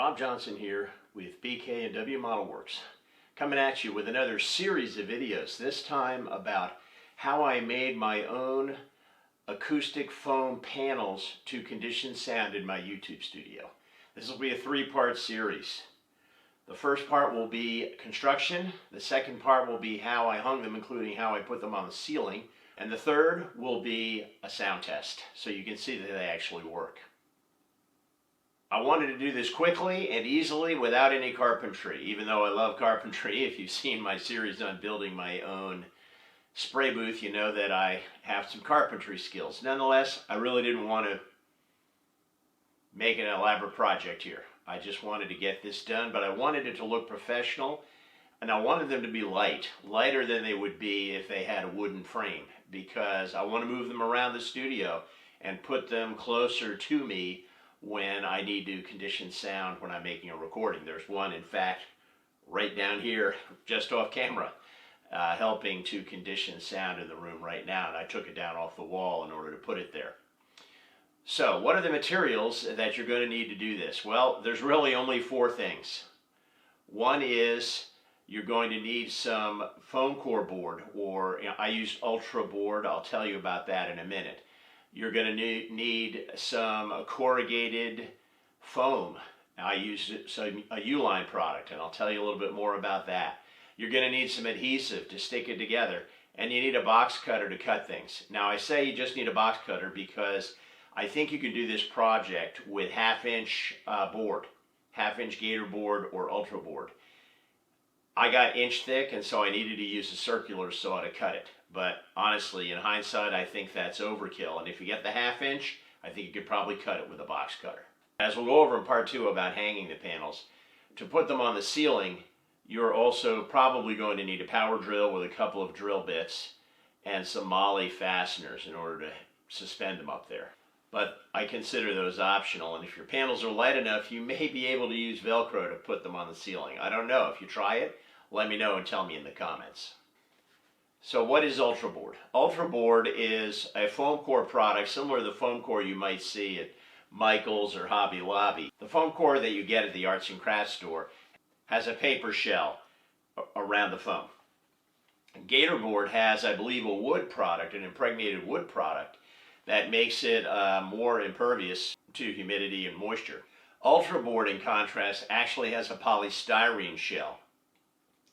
Bob Johnson here with BK&W Modelwerx, coming at you with another series of videos, this time about how I made my own acoustic foam panels to condition sound in my YouTube studio. This will be a three-part series. The first part will be construction, the second part will be how I hung them, including how I put them on the ceiling, and the third will be a sound test, so you can see that they actually work. I wanted to do this quickly and easily without any carpentry, even though I love carpentry. If you've seen my series on building my own spray booth, you know that I have some carpentry skills. Nonetheless, I really didn't want to make an elaborate project here. I just wanted to get this done, but I wanted it to look professional, and I wanted them to be light, lighter than they would be if they had a wooden frame, because I want to move them around the studio and put them closer to me when I need to condition sound when I'm making a recording. There's one, in fact, right down here, just off camera, helping to condition sound in the room right now, and I took it down off the wall in order to put it there. So, what are the materials that you're going to need to do this? Well, there's really only four things. One is you're going to need some foam core board, or I used Ultraboard. I'll tell you about that in a minute. You're going to need some corrugated foam. I used a U-line product, and I'll tell you a little bit more about that. You're going to need some adhesive to stick it together, and you need a box cutter to cut things. Now, I say you just need a box cutter because I think you can do this project with half-inch board, half-inch Gatorboard or Ultraboard. I got inch thick, and so I needed to use a circular saw to cut it. But honestly, in hindsight, I think that's overkill. And if you get the half-inch, I think you could probably cut it with a box cutter. As we'll go over in part two about hanging the panels, to put them on the ceiling, you're also probably going to need a power drill with a couple of drill bits and some MOLLE fasteners in order to suspend them up there. But I consider those optional, and if your panels are light enough, you may be able to use Velcro to put them on the ceiling. I don't know. If you try it, let me know and tell me in the comments. So what is Ultraboard? Ultraboard is a foam core product similar to the foam core you might see at Michael's or Hobby Lobby. The foam core that you get at the arts and crafts store has a paper shell around the foam. Gatorboard has, I believe, a wood product, an impregnated wood product, that makes it more impervious to humidity and moisture. Ultraboard, in contrast, actually has a polystyrene shell.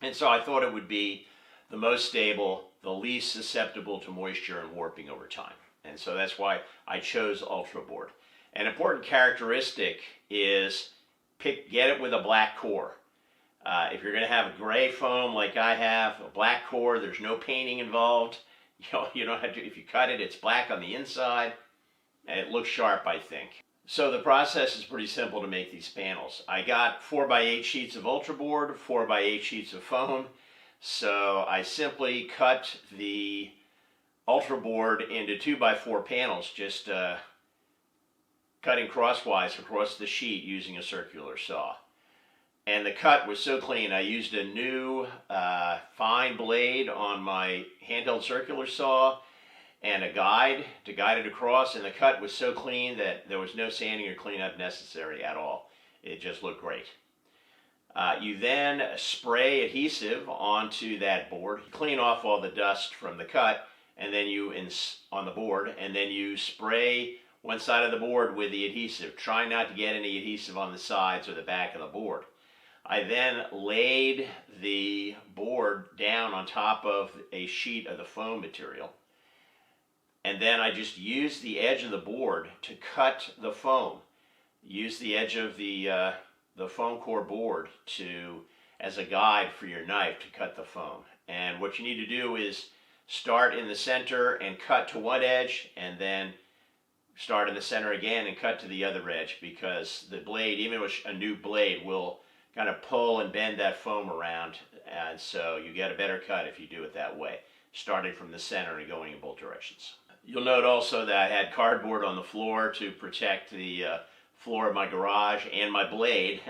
And so I thought it would be the most stable, the least susceptible to moisture and warping over time. And so that's why I chose Ultraboard. An important characteristic is get it with a black core. If you're going to have a gray foam like I have, a black core, there's no painting involved. You don't have to, if you cut it, it's black on the inside, and it looks sharp, I think. So the process is pretty simple to make these panels. I got 4x8 sheets of Ultraboard, 4x8 sheets of foam. So I simply cut the Ultraboard into 2x4 panels, just cutting crosswise across the sheet using a circular saw. And the cut was so clean, I used a new fine blade on my handheld circular saw and a guide to guide it across, and the cut was so clean that there was no sanding or cleanup necessary at all. It just looked great. You then spray adhesive onto that board, clean off all the dust from the cut, and then on the board, and then you spray one side of the board with the adhesive. Try not to get any adhesive on the sides or the back of the board. I then laid the board down on top of a sheet of the foam material, and then I just used the edge of the board to cut the foam. Use the edge of the foam core board as a guide for your knife to cut the foam. And what you need to do is start in the center and cut to one edge, and then start in the center again and cut to the other edge, because the blade, even with a new blade, will kind of pull and bend that foam around, and so you get a better cut if you do it that way, starting from the center and going in both directions. You'll note also that I had cardboard on the floor to protect the floor of my garage and my blade,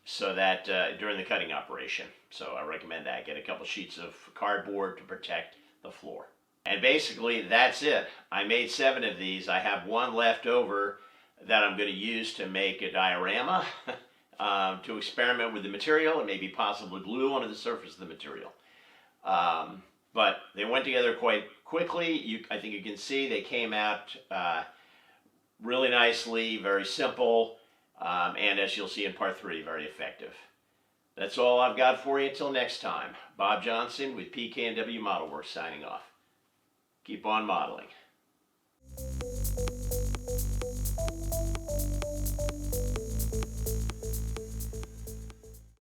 so that during the cutting operation. So I recommend that. Get a couple sheets of cardboard to protect the floor. And basically that's it. I made 7 of these. I have one left over that I'm going to use to make a diorama. to experiment with the material and maybe possibly glue onto the surface of the material. But they went together quite quickly. I think you can see they came out really nicely, very simple, and as you'll see in part 3, very effective. That's all I've got for you until next time. Bob Johnson with PK&W Modelwerx signing off. Keep on modeling.